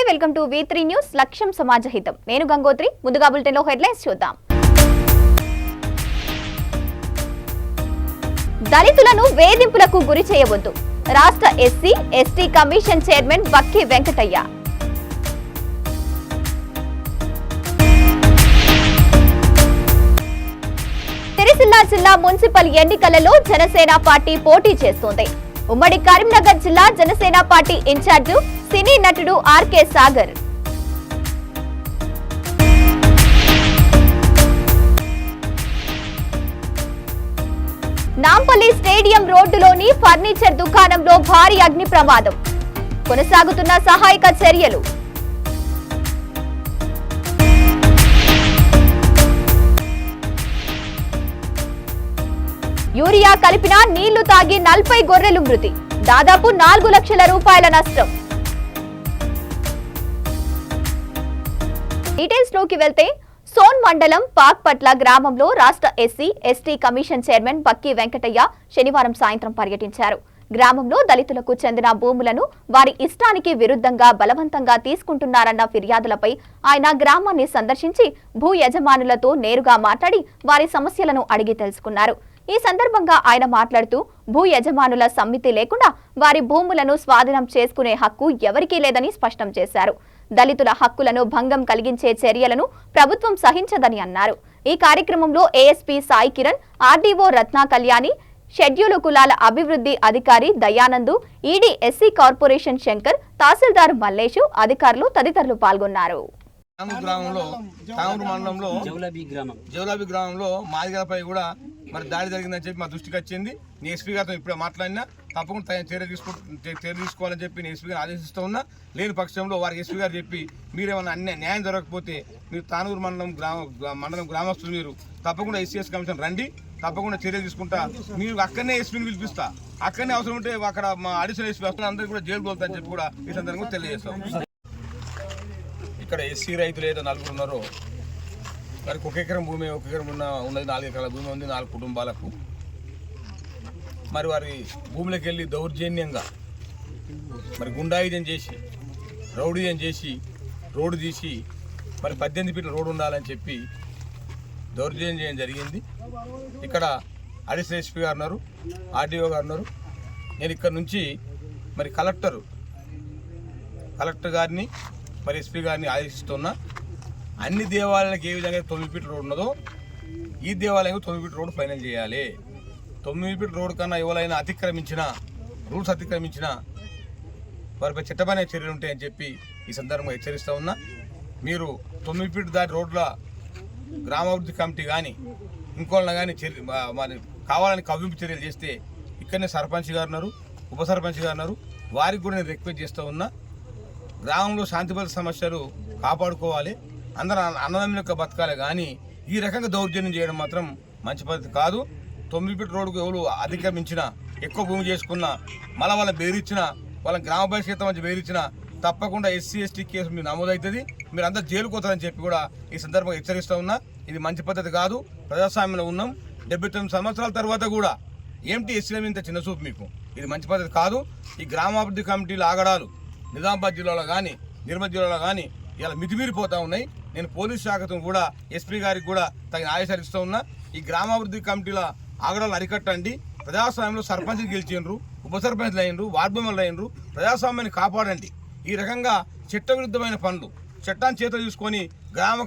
నమస్తే welcome to V3 news లక్ష్యం సమాజహితం నేను గంగోత్రి ముందుగా బులెటిన్ లో హెడ్లైన్స్ చూద్దాం దళితులను వేధింపులకు గురి చేయవద్దు రాష్ట్ర ఎస్సీ ఎస్టీ కమిషన్ చైర్మన్ బక్కి వెంకటయ్య సిరిసిల్ల జిల్లా మున్సిపల్ ఎన్నికలలో జనసేన పార్టీ పోటీ చేస్తోంది ఉమ్మడి కరీంనగర్ జిల్లా జనసేన పార్టీ ఇన్ఛార్జ్ సినీ నటుడు ఆర్కే సాగర్ నాంపల్లి స్టేడియం రోడ్డులోని ఫర్నిచర్ దుకాణంలో భారీ అగ్ని ప్రమాదం కొనసాగుతున్న సహాయక చర్యలు యూరియా కలిపిన నీళ్లు తాగి 40 గొర్రెలు మృతి దాదాపు 4 లక్షల రూపాయల నష్టం డీటెయిల్స్ లోకి వెళ్తే సోన్ మండలం పాక్పట్ల గ్రామంలో రాష్ట్ర ఎస్సీ ఎస్టీ కమిషన్ చైర్మన్ బక్కి వెంకటయ్య శనివారం సాయంత్రం పర్యటించారు గ్రామంలో దళితులకు చెందిన భూములను వారి ఇష్టానికి విరుద్ధంగా బలవంతంగా తీసుకుంటున్నారన్న ఫిర్యాదులపై ఆయన గ్రామాన్ని సందర్శించి భూ యజమానులతో నేరుగా మాట్లాడి వారి సమస్యలను అడిగి తెలుసుకున్నారు ఈ సందర్భంగా ఆయన మాట్లాడుతూ భూ యజమానుల సమ్మితి లేకుండా వారి భూములను స్వాధీనం చేసుకునే హక్కు ఎవరికీ లేదని స్పష్టం చేశారు దళితుల హక్కులను భంగం కలిగించే చర్యలను ప్రభుత్వం సహించదని అన్నారు ఈ కార్యక్రమంలో ASP Sai Kiran RDO Ratna Kalyani schedule కులాల అభివృద్ధి అధికారి దయానందు ఈడీ ఎస్సీ కార్పొరేషన్ శంకర్ తహసీల్దార్ మల్లేషు అధికారులు తదితరులు పాల్గొన్నారు జౌలాబీ గ్రామంలో మాదిగలపై కూడా మరి దాడి జరిగిందని చెప్పి మా దృష్టికి వచ్చింది నేను ఎస్పీ గారితో ఇప్పుడు మాట్లాడినా తప్పకుండా చర్య తీసుకోవాలని చెప్పి నేను ఎస్పీ గారు ఆదేశిస్తూ ఉన్నా లేని పక్షంలో వారికి ఎస్పీ గారు చెప్పి మీరేమన్నా న్యాయం జరగకపోతే మీరు తానూరు మండలం గ్రామస్తులు మీరు తప్పకుండా ఎస్సీఎస్ కమిషన్ రండి తప్పకుండా చర్యలు తీసుకుంటా మీరు అక్కడనే ఎస్పీని పిలిపిస్తా అక్కడనే అవసరం ఉంటే అక్కడ మా అడిషనల్ ఎస్పీ వస్తున్న అందరికీ కూడా జైలు పోతారని చెప్పి కూడా ఈ సందర్భంగా తెలియజేస్తాం. ఇక్కడ ఎస్సీ రైతులు ఏదో 4 ఉన్నారో వారికి 1 ఎకరం భూమి 1 ఎకరం ఉన్నది 4 ఎకరాల భూమి ఉంది 4 కుటుంబాలకు మరి వారి భూములకు వెళ్ళి దౌర్జన్యంగా మరి గుండాయుధం చేసి రౌడీయం చేసి రోడ్డు తీసి మరి 18 ఫీట్ల రోడ్డు ఉండాలని చెప్పి దౌర్జన్యం చేయడం జరిగింది. ఇక్కడ అడిషనల్ ఎస్పీ గారు ఉన్నారు ఆర్డీఓ గారు ఉన్నారు. నేను ఇక్కడ నుంచి మరి కలెక్టర్ గారిని మరి ఎస్పీ గారిని ఆదేశిస్తున్నా అన్ని దేవాలయాలకు ఏ విధంగా 9 ఫీట్ల రోడ్ ఉన్నదో ఈ దేవాలయం 9 ఫీట్ల రోడ్డు ఫైనల్ చేయాలి. 9 ఫీట్ల రోడ్డు కన్నా ఎవరైనా రూల్స్ అతిక్రమించినా వారిపై చట్టపరమైన చర్యలు ఉంటాయని చెప్పి ఈ సందర్భంగా హెచ్చరిస్తూ ఉన్నా. మీరు 9 ఫీట్ దాటి రోడ్ల గ్రామాభివృద్ధి కమిటీ కానీ ఇంకోళ్ళని కానీ మరి కావాలని కవ్వింపు చర్యలు చేస్తే ఇక్కడనే సర్పంచ్ గారు ఉన్నారు ఉప సర్పంచ్ గారు ఉన్నారు వారికి కూడా నేను రిక్వెస్ట్ చేస్తూ ఉన్నా. గ్రామంలో శాంతి భద్రత సమస్యలు కాపాడుకోవాలి అందరూ అన్నదమ్ముల యొక్క బతకాలి కానీ ఈ రకంగా దౌర్జన్యం చేయడం మాత్రం మంచి పద్ధతి కాదు. 9 ఫీట్ రోడ్డుకు ఎవరు అతిక్రమించినా ఎక్కువ భూమి చేసుకున్నా మళ్ళీ వాళ్ళ బెదిరించినా వాళ్ళ గ్రామ బహిష్కృతం మంచి బెదిరించినా తప్పకుండా ఎస్సీ ఎస్టీ కేసు మీరు నమోదవుతుంది మీరు అందరూ జైలుకోతారని చెప్పి కూడా ఈ సందర్భంగా హెచ్చరిస్తూ ఉన్నా. ఇది మంచి పద్ధతి కాదు. ప్రజాస్వామ్యంలో ఉన్నాం 79 సంవత్సరాల తర్వాత కూడా ఏంటి ఎస్సీల ఇంత చిన్న చూపు మీకు ఇది మంచి పద్ధతి కాదు. ఈ గ్రామాభివృద్ధి కమిటీల ఆగడాలు నిజామాబాద్ జిల్లాలో కానీ నిర్మల్ జిల్లాలో కానీ ఇలా మితిమీరిపోతూ ఉన్నాయి. నేను పోలీస్ శాఖతో కూడా ఎస్పీ గారికి కూడా తగిన ఆదేశాలు ఇస్తూ ఉన్నా. ఈ గ్రామాభివృద్ధి కమిటీల ఆగడాలను అరికట్టండి. ప్రజాస్వామ్యంలో సర్పంచ్లు గెలిచిండ్రు ఉప సర్పంచ్లు అయినరు వార్డు మెంబర్లు అయినరు ప్రజాస్వామ్యాన్ని కాపాడండి. ఈ రకంగా చట్టవిరుద్ధమైన పనులు చట్టాన్ని చేతులు తీసుకొని గ్రామ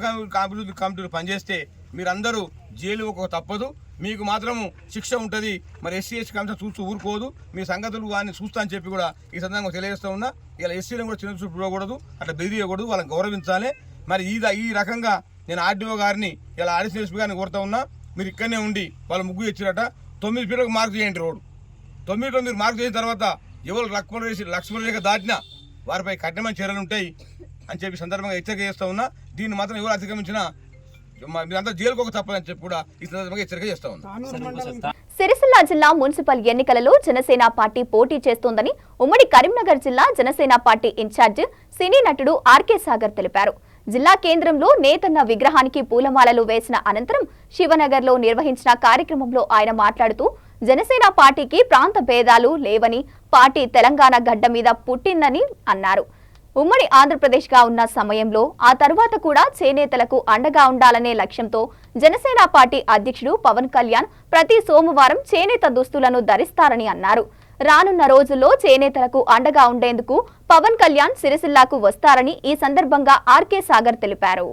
అభివృద్ధి కమిటీలు పనిచేస్తే మీరందరూ జైలు ఒక తప్పదు మీకు మాత్రము శిక్ష ఉంటుంది. మరి ఎస్సీ ఎస్టీ కమిషన్ చూస్తూ ఊరుకోదు మీ సంగతులు కానీ చూస్తా అని చెప్పి కూడా ఈ సందర్భంగా తెలియజేస్తూ ఉన్నా. ఇలా ఎస్సీలను కూడా చిన్న చూపు ఇవ్వకూడదు అట్లా బెదిరియకూడదు వాళ్ళని గౌరవించాలి. మరి ఈ రకంగా నేను ఆర్డీఓ గారిని ఇలా అడిషనల్ ఎస్పీ గారిని కోరుతా ఉన్నా. మీరు ఇక్కడనే ఉండి వాళ్ళు ముగ్గు ఇచ్చిరట 9 ఫీట్లకు మార్క్ చేయండి రోడ్డు 9 ఫీట్లు మీరు మార్క్ చేసిన తర్వాత ఎవరు లక్ష్మణ రేఖ దాటినా వారిపై కఠినమైన చర్యలు ఉంటాయి అని చెప్పి సందర్భంగా హెచ్చరిక చేస్తూ ఉన్నా. దీన్ని మాత్రం ఎవరు అతిక్రమించినా మీరంతా జైలుకోక తప్పదని చెప్పి కూడా ఈ సందర్భంగా హెచ్చరిక చేస్తా ఉన్నా. సిరిసిల్ల జిల్లా మున్సిపల్ ఎన్నికలలో జనసేన పార్టీ పోటీ చేస్తోందని ఉమ్మడి కరీంనగర్ జిల్లా జనసేన పార్టీ ఇన్ఛార్జ్ సినీ నటుడు ఆర్కే సాగర్ తెలిపారు. జిల్లా కేంద్రంలో నేతన్న విగ్రహానికి పూలమాలలు వేసిన అనంతరం శివనగర్లో నిర్వహించిన కార్యక్రమంలో ఆయన మాట్లాడుతూ జనసేన పార్టీకి ప్రాంత భేదాలు లేవని పార్టీ తెలంగాణ గడ్డ మీద పుట్టిందని అన్నారు. ఉమ్మడి ఆంధ్రప్రదేశ్గా ఉన్న సమయంలో ఆ తర్వాత కూడా చేనేతలకు అండగా ఉండాలనే లక్ష్యంతో జనసేన పార్టీ అధ్యక్షుడు పవన్ కళ్యాణ్ ప్రతి సోమవారం చేనేత దుస్తులను ధరిస్తారని అన్నారు. రానున్న రోజుల్లో చేనేతలకు అండగా ఉండేందుకు పవన్ కళ్యాణ్ సిరిసిల్లాకు వస్తారని ఈ సందర్భంగా ఆర్కే సాగర్ తెలిపారు.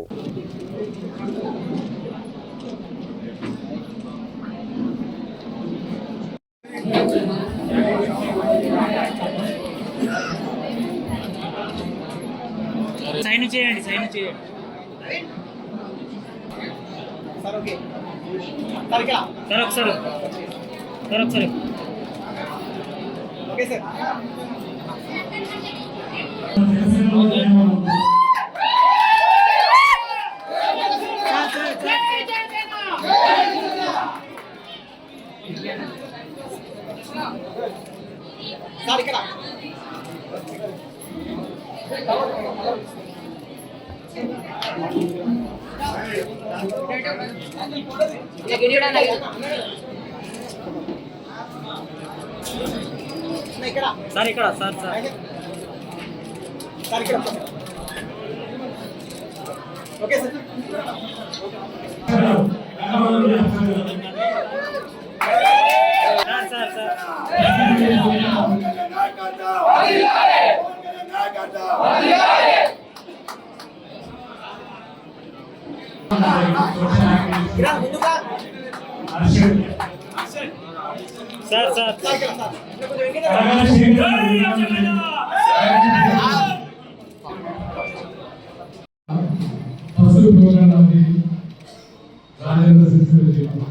సైన్ చేయండి సార్ ఓకే సార్ ఒకసారి ఓకే సార్ సార్ ఇక్కడ సార్ ఇక్కడ సార్ ఇక్కడ ఓకే సార్ ఫస్ట్ ప్రోగ్రామ్ అది రాజేంద్ర సిరిసిల్ల జిల్లా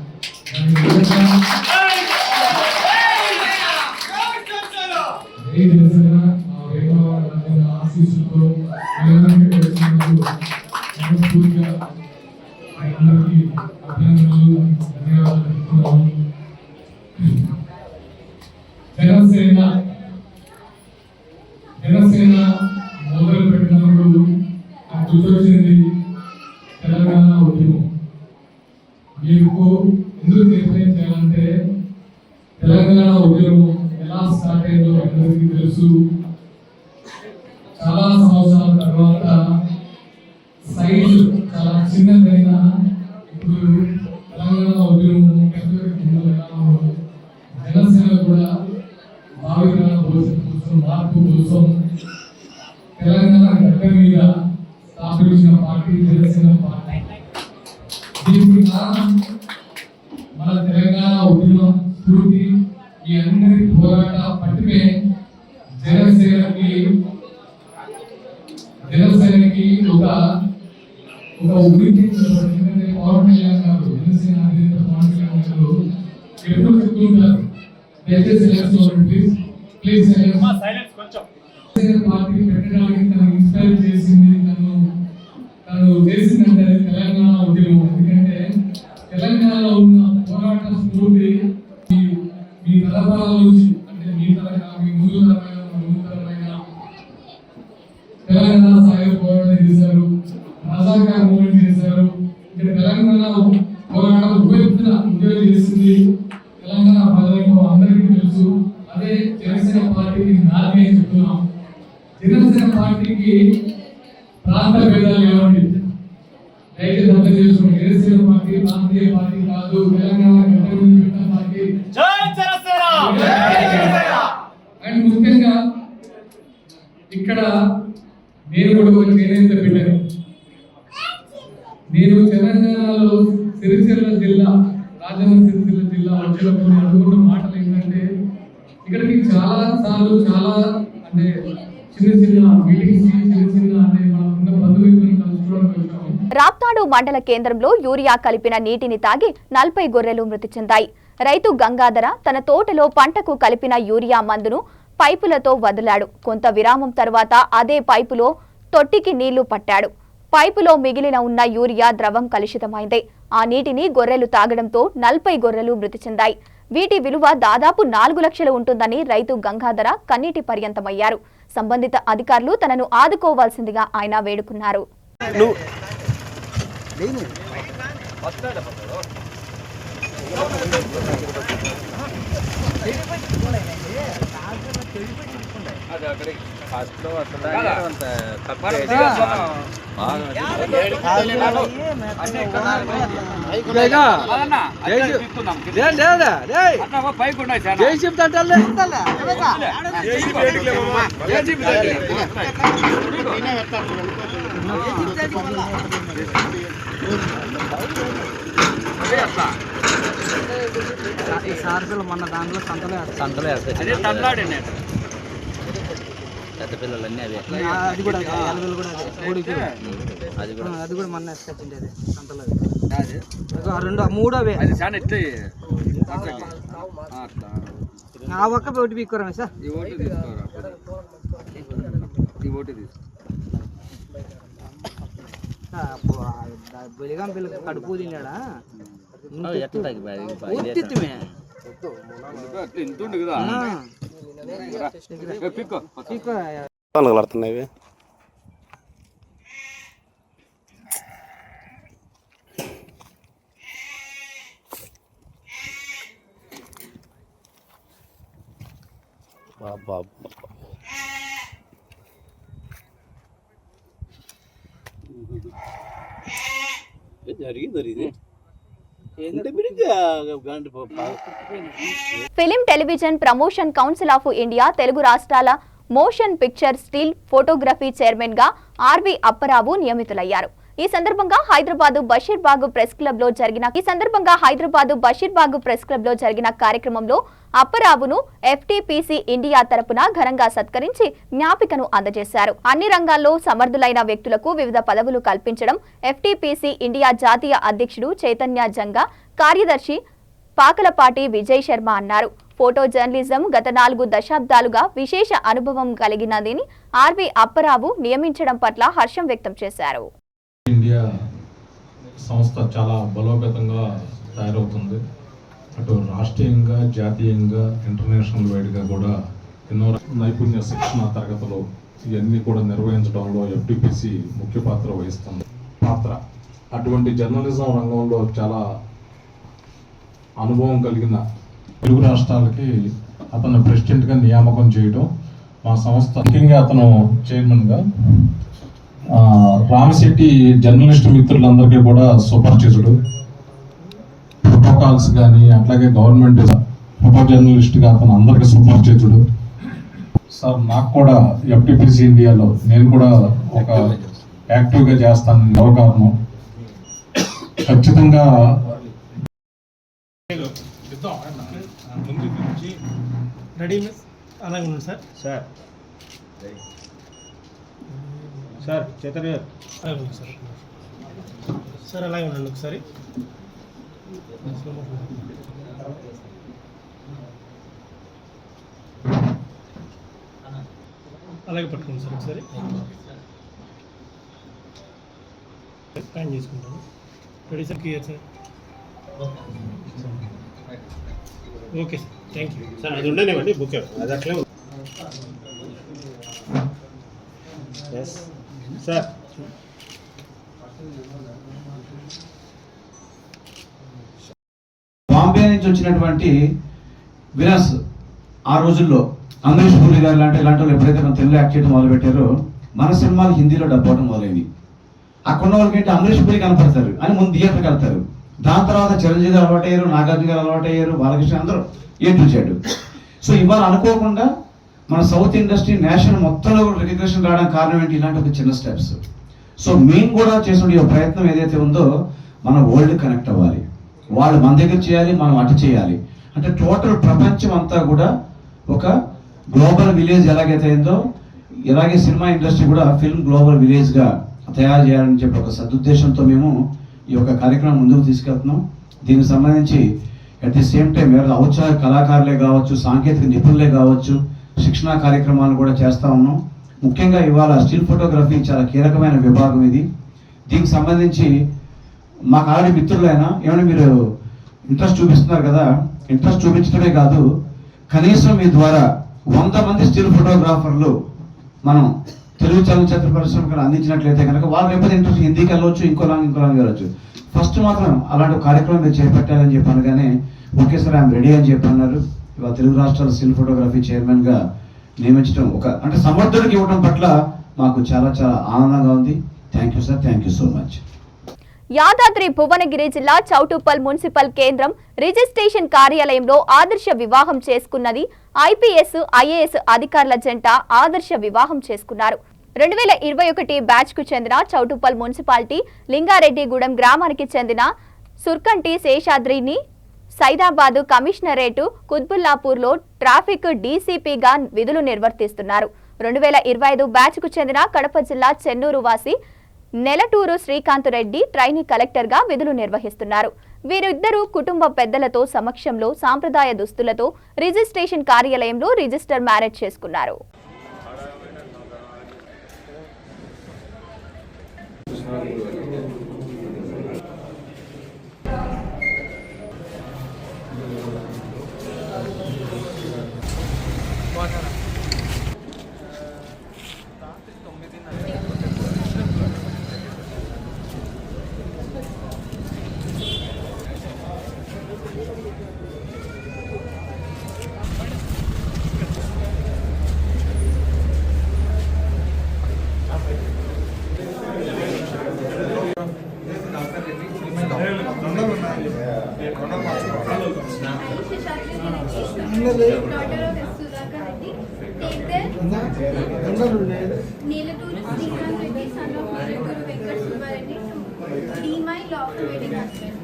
ఆశీస్సుతో మనస్ఫూర్తిగా అందరికీ అభినందనలు ధన్యవాదాలు చెప్తున్నాము. జనసేన మొదలు పెట్టినప్పుడు నాకు గుర్తొచ్చింది తెలంగాణ ఉద్యమం. మీకు ఎందుకు నిర్ణయం చేయాలంటే తెలంగాణ ఉద్యమం ఎలా స్టార్ట్ అయిందో అందరికీ తెలుసు. చాలా సంవత్సరాల తర్వాత సైజు చాలా చిన్నదైనా ఇప్పుడు తెలంగాణ ఉద్యమం జనసేన కూడా భావితరాల భవిష్యత్తు కోసం మార్పు కోసం తెలంగాణ గడ్డ మీద స్థాపించిన పార్టీ జనసేన పార్టీ. దీనికి కారణం మన తెలంగాణ ఉద్యమ స్ఫూర్తి, ఈ అందరి పోరాట పట్టుమే జనసేనకి ఒక ఉనికి. ఎందుకంటే పవన్ కళ్యాణ్ గారు జనసేన అధినేత పవన్ కళ్యాణ్ గారు ఎప్పుడు చెప్తుంటారు, దయచేసి ప్లీజ్ పార్టీ పెట్టడానికి తను ఇన్స్పైర్ చేసింది, తను చేసిందంటే తెలంగాణ ఉద్యమం. ఎందుకంటే తెలంగాణలో ఉన్న పోరాట స్ఫూర్తి మీ తరతరాల నుంచి, అంటే మీ ముందు తరమైన తెలంగాణ సాయుధ పోరాటం చేశారు, రజాకార్ మూవ్మెంట్ చేశారు. ఇక్కడ తెలంగాణ పోరాటం ఉద్యోగం చేసింది తెలంగాణ ప్రజలకు అందరికీ తెలుసు. అదే జనసేన పార్టీకి నాకే చెప్తున్నాం. జనసేన పార్టీకి ప్రాంత భేదాలు ఏమండి, దయచేసి అర్థం చేసుకోండి. జనసేన పార్టీ ప్రాంతీయ పార్టీ కాదు, తెలంగాణ పెట్టిన పార్టీ. అండ్ ముఖ్యంగా ఇక్కడ నేను కూడా ఒక చేనేత బిడ్డని. నేను తెలంగాణలో సిరిసిల్ల జిల్లా, రాజన్న సిరిసిల్ల జిల్లా వచ్చినప్పుడు నేను అనుకున్న మాటలు ఏంటంటే, ఇక్కడికి చాలా సార్లు అంటే చిన్న మీటింగ్స్, చిన్న అంటే మనకున్న బంధుమిత్రులను కలుసుకోవడానికి వచ్చాము. రాప్తాడు మండల కేంద్రంలో యూరియా కలిపిన నీటిని తాగి 40 గొర్రెలు మృతి చెందాయి. రైతు గంగాధర తన తోటలో పంటకు కలిపిన యూరియా మందును పైపులతో వదిలాడు. కొంత విరామం తర్వాత అదే పైపులో తొట్టికి నీళ్లు పట్టాడు. పైపులో మిగిలిన ఉన్న యూరియా ద్రవం కలుషితమైంది. ఆ నీటిని గొర్రెలు తాగడంతో 40 గొర్రెలు మృతి చెందాయి. వీటి విలువ దాదాపు 4 లక్షలు ఉంటుందని రైతు గంగాధర కన్నీటి పర్యంతమయ్యారు. సంబంధిత అధికారులు తనను ఆదుకోవాల్సిందిగా ఆయన వేడుకున్నారు. సార్లు మన దాంట్లో సంతలే పెద్ద పిల్లలన్నీ అవే అది కూడా అది కూడా మొన్న ఎత్తుకొచ్చింది అది సంతలో రెండు మూడు అవే ఆ ఒక్క ఒకటి పీక్కోరా సార్ బలిగాం పిల్లకి కడుపు తిన్నాడా కనబడుతున్నాయి. Film television promotion council of India Telugu రాష్ట్రాల motion picture still photography chairman గా ఆర్వి అప్పరావు నియమితులయ్యారు. ఈ సందర్భంగా హైదరాబాద్ బషీర్బాగ్ ప్రెస్ క్లబ్ లో జరిగిన కార్యక్రమంలో అప్పరావును ఎఫ్టీపీసీ ఇండియా తరపున ఘనంగా సత్కరించి జ్ఞాపికను అందజేశారు. అన్ని రంగాల్లో సమర్థులైన వ్యక్తులకు వివిధ పదవులు కల్పించడం ఎఫ్టీపీసీ ఇండియా జాతీయ అధ్యక్షుడు చైతన్య జంగా, కార్యదర్శి పాకలపాటి విజయ్ శర్మ అన్నారు. ఫోటో జర్నలిజం గత 4 దశాబ్దాలుగా విశేష అనుభవం కలిగినదని ఆర్వి అప్పరావు నియమించడం పట్ల హర్షం వ్యక్తం చేశారు. ఇండియా సంస్థ చాలా బలోపేతంగా తయారవుతుంది. అటు రాష్ట్రీయంగా, జాతీయంగా, ఇంటర్నేషనల్ వైడ్గా కూడా ఎన్నో నైపుణ్య శిక్షణ తరగతులు ఇవన్నీ కూడా నిర్వహించడంలో ఎఫ్టీపీసీ ముఖ్య పాత్ర వహిస్తుంది. అటువంటి జర్నలిజం రంగంలో చాలా అనుభవం కలిగిన తెలుగు రాష్ట్రాలకి అతను ప్రెసిడెంట్గా నియామకం చేయడం మా సంస్థ, ముఖ్యంగా అతను చైర్మన్గా రామశెట్టి జర్నలిస్ట్ మిత్రులందరికీ కూడా సుపరిచితుడు. ప్రోటోకాల్స్ కానీ అట్లాగే గవర్నమెంట్ ఫోటో జర్నలిస్ట్గా అతను అందరికీ సుపరిచితుడు. సార్, నాకు కూడా ఎఫ్టీపీసీ ఇండియాలో నేను కూడా ఒక యాక్టివ్గా చేస్తాను. అవకాశం ఖచ్చితంగా రెడీ అలాగే ఉంది సార్. సార్ చైతన్య అలాగే ఉంది సార్. సార్ అలాగే ఉండండి ఒకసారి. అలాగే పట్టుకోండి సార్ ఒకసారి. స్కాన్ చేసుకుంటాను. Ready sir, clear sir. Okay sir, thank you sir. అది ఉండనివ్వండి, బుక్ అది అట్లే ఎస్ సార్. బాంబే నుంచి వచ్చినటువంటి వినస్ ఆ రోజుల్లో అమరీష్ పూరి గారు ఇలాంటి వాళ్ళు ఎప్పుడైతే మన తెలుగులో యాక్ట్ చేయడం మొదలుపెట్టారో మన సినిమాలు హిందీలో డబ్బవడం మొదలైంది. అక్కడ ఉన్న వాళ్ళకి ఏంటి అమరీష్ పూరి కనపడతారు అని ముందు థియేటర్కి వెళ్తారు. దాని తర్వాత చిరంజీవి గారు అలవాటు అయ్యారు, నాగార్జున గారు అలవాటు అయ్యారు, బాలకృష్ణ అందరూ ఏడ్చాడు. సో ఇవాళ అనుకోకుండా మన సౌత్ ఇండస్ట్రీ నేషనల్ మొత్తంలో కూడా రికగ్నిషన్ రావడానికి కారణం ఏంటి? ఇలాంటి ఒక చిన్న స్టెప్స్. సో మేము కూడా చేసిన ఈ ప్రయత్నం ఏదైతే ఉందో మనం వరల్డ్ కనెక్ట్ అవ్వాలి. వాళ్ళు మన దగ్గర చేయాలి, మనం అటు చేయాలి. అంటే టోటల్ ప్రపంచం అంతా కూడా ఒక గ్లోబల్ విలేజ్ ఎలాగైతే అయిందో ఇలాగే సినిమా ఇండస్ట్రీ కూడా ఫిల్మ్ గ్లోబల్ విలేజ్గా తయారు చేయాలని చెప్పి ఒక సదుద్దేశంతో మేము ఈ యొక్క కార్యక్రమం ముందుకు తీసుకెళ్తున్నాం. దీనికి సంబంధించి అట్ ది సేమ్ టైం ఎవరు ఔత్సాహిక కళాకారులే కావచ్చు, సాంకేతిక నిపుణులే కావచ్చు, శిక్షణా కార్యక్రమాలు కూడా చేస్తూ ఉన్నాం. ముఖ్యంగా ఇవాళ స్టిల్ ఫోటోగ్రఫీ చాలా కీలకమైన విభాగం ఇది. దీనికి సంబంధించి మాకు ఆల్రెడీ మిత్రులైనా ఏమైనా మీరు ఇంట్రెస్ట్ చూపిస్తున్నారు కదా, ఇంట్రెస్ట్ చూపించడమే కాదు, కనీసం మీ ద్వారా 100 మంది స్టిల్ ఫోటోగ్రాఫర్లు మనం తెలుగు చలనచిత్ర పరిశ్రమకు అందించినట్లయితే కనుక వాళ్ళు రేపు ఇంట్రెస్ట్ హిందీకి వెళ్ళవచ్చు, ఇంకోలా వెళ్ళవచ్చు. ఫస్ట్ మాత్రం అలాంటి కార్యక్రమం మీరు చేపట్టాలని చెప్పి అనగానే ఓకే సార్ ఐఎమ్ రెడీ అని చెప్పి అన్నారు. ఇవాళ తెలుగు రాష్ట్రాల స్టిల్ ఫోటోగ్రఫీ చైర్మన్గా నియమించడం అంటే సమర్థుడికి ఇవ్వడం పట్ల మాకు చాలా చాలా ఆనందంగా ఉంది. Thank you sir, thank you so much. Yadadri Bhuvanagiri జిల్లా చౌటుప్పల్ మున్సిపల్ కేంద్రం రిజిస్ట్రేషన్ కార్యాలయంలో ఆదర్శ వివాహం చేసుకున్నది ఐపీఎస్, ఐఏఎస్ అధికారుల జంట ఆదర్శ వివాహం చేసుకున్నారు. 2021 బ్యాచ్ కు చెందిన చౌటుప్పల్ మున్సిపాలిటీ లింగారెడ్డిగూడెం గ్రామానికి చెందిన సుర్కంటి శేషాద్రిని సైదాబాద్ కమిషనరేటు కుత్బుల్లాపూర్లో ట్రాఫిక్ డీసీపీగా విధులు నిర్వర్తిస్తున్నారు. 2025 బ్యాచ్ కు చెందిన కడప జిల్లా చెన్నూరు వాసి నెలటూరు శ్రీకాంత్ రెడ్డి ట్రైనీ కలెక్టర్గా విధులు నిర్వహిస్తున్నారు. వీరిద్దరూ కుటుంబ పెద్దలతో సమక్షంలో సాంప్రదాయ దుస్తులతో రిజిస్ట్రేషన్ కార్యాలయంలో రిజిస్టర్ మ్యారేజ్ చేసుకున్నారు. నీలటూరు శ్రీకాంత్ రెడ్డి సన్ ఆఫ్ నీలటూరు వెంకట సుబ్బారెడ్డి డీమై లాఫ్ వెడ్డింగ్ హస్బెండ్.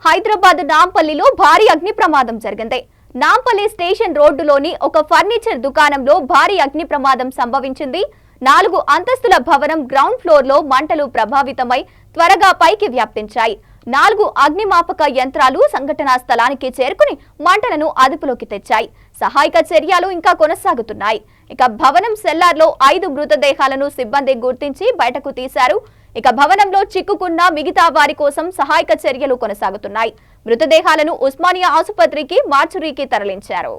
హైదరాబాద్ నాంపల్లిలో భారీ అగ్ని ప్రమాదం జరిగింది. నాంపల్లి స్టేషన్ రోడ్డులోని ఒక ఫర్నిచర్ దుకాణంలో భారీ అగ్ని ప్రమాదం సంభవించింది. 4 అంతస్తుల భవనం గ్రౌండ్ ఫ్లోర్ లో మంటలు ప్రభావితమై త్వరగా పైకి వ్యాపించాయి. 4 అగ్నిమాపక యంత్రాలు సంఘటనా స్థలానికి చేరుకుని మంటలను అదుపులోకి తెచ్చాయి. సహాయక చర్యలు ఇంకా కొనసాగుతున్నాయి. ఇక భవనం సెల్లార్లో 5 మృతదేహాలను సిబ్బంది గుర్తించి బయటకు తీశారు. ఇక భవనంలో చిక్కుకున్న మిగతా వారి కోసం సహాయక చర్యలు కొనసాగుతున్నాయి. మృతదేహాలను ఉస్మానియా ఆసుపత్రికి మార్చురీకి తరలించారు.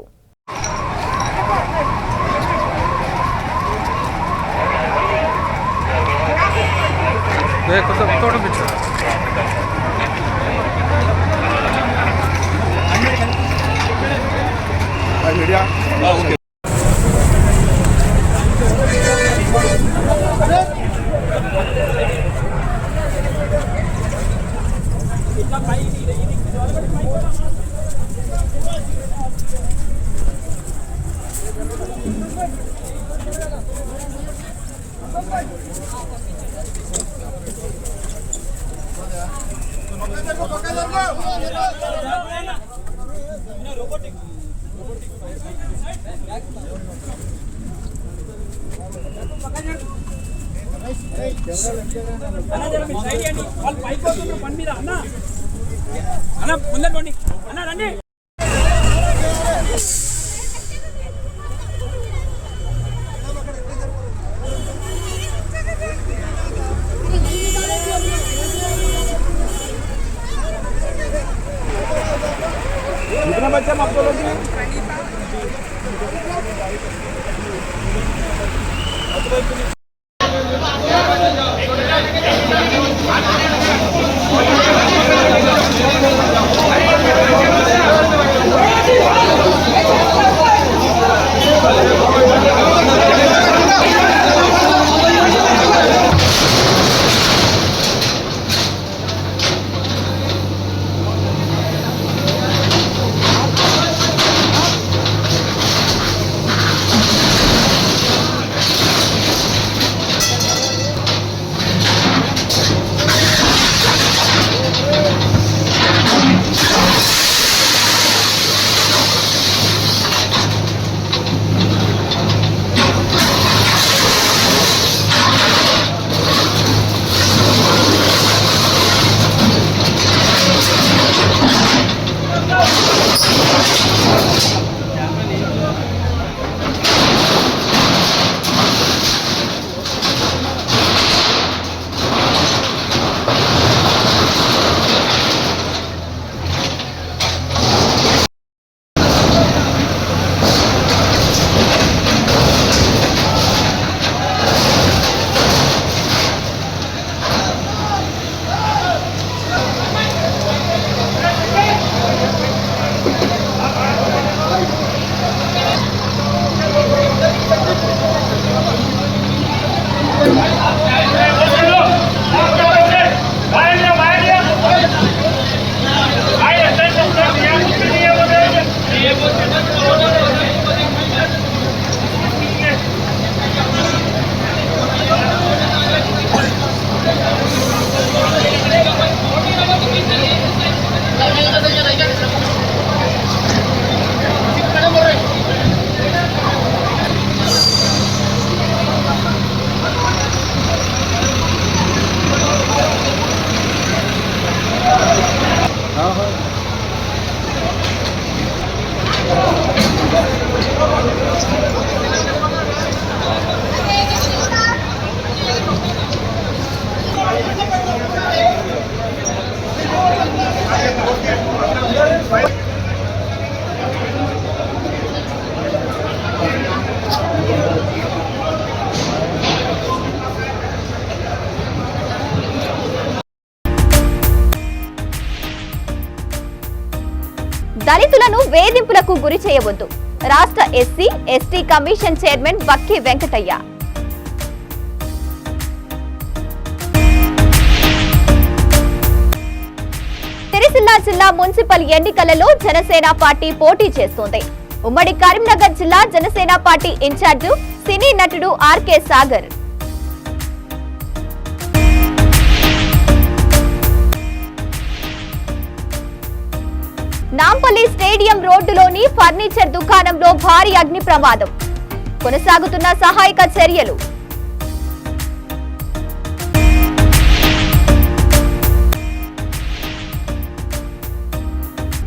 कितना बच्चा आप लोगों की దళితులను వేధింపులకు గురి చేయవద్దు. రాష్ట్ర ఎస్సీ ఎస్టీ కమిషన్ చైర్మన్ బక్కి వెంకటయ్య. సిరిసిల్ల జిల్లా మున్సిపల్ ఎన్నికలలో జనసేన పార్టీ పోటీ చేస్తోంది. ఉమ్మడి కరీంనగర్ జిల్లా జనసేన పార్టీ ఇన్ఛార్జి సినీ నటుడు ఆర్కే సాగర్. నాంపల్లి స్టేడియం రోడ్డులోని ఫర్నిచర్ దుకాణంలో భారీ అగ్ని ప్రమాదం. కొనసాగుతున్న సహాయక చర్యలు.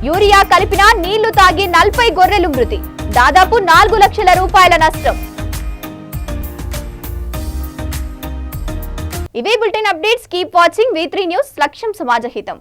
యూరియా కలిపిన నీళ్లు తాగి 40 గొర్రెలు మృతి. దాదాపు 4 లక్షల రూపాయల నష్టం. ఇవే bulletin updates. Keep watching V3 news. లక్ష్యం సమాజహితం.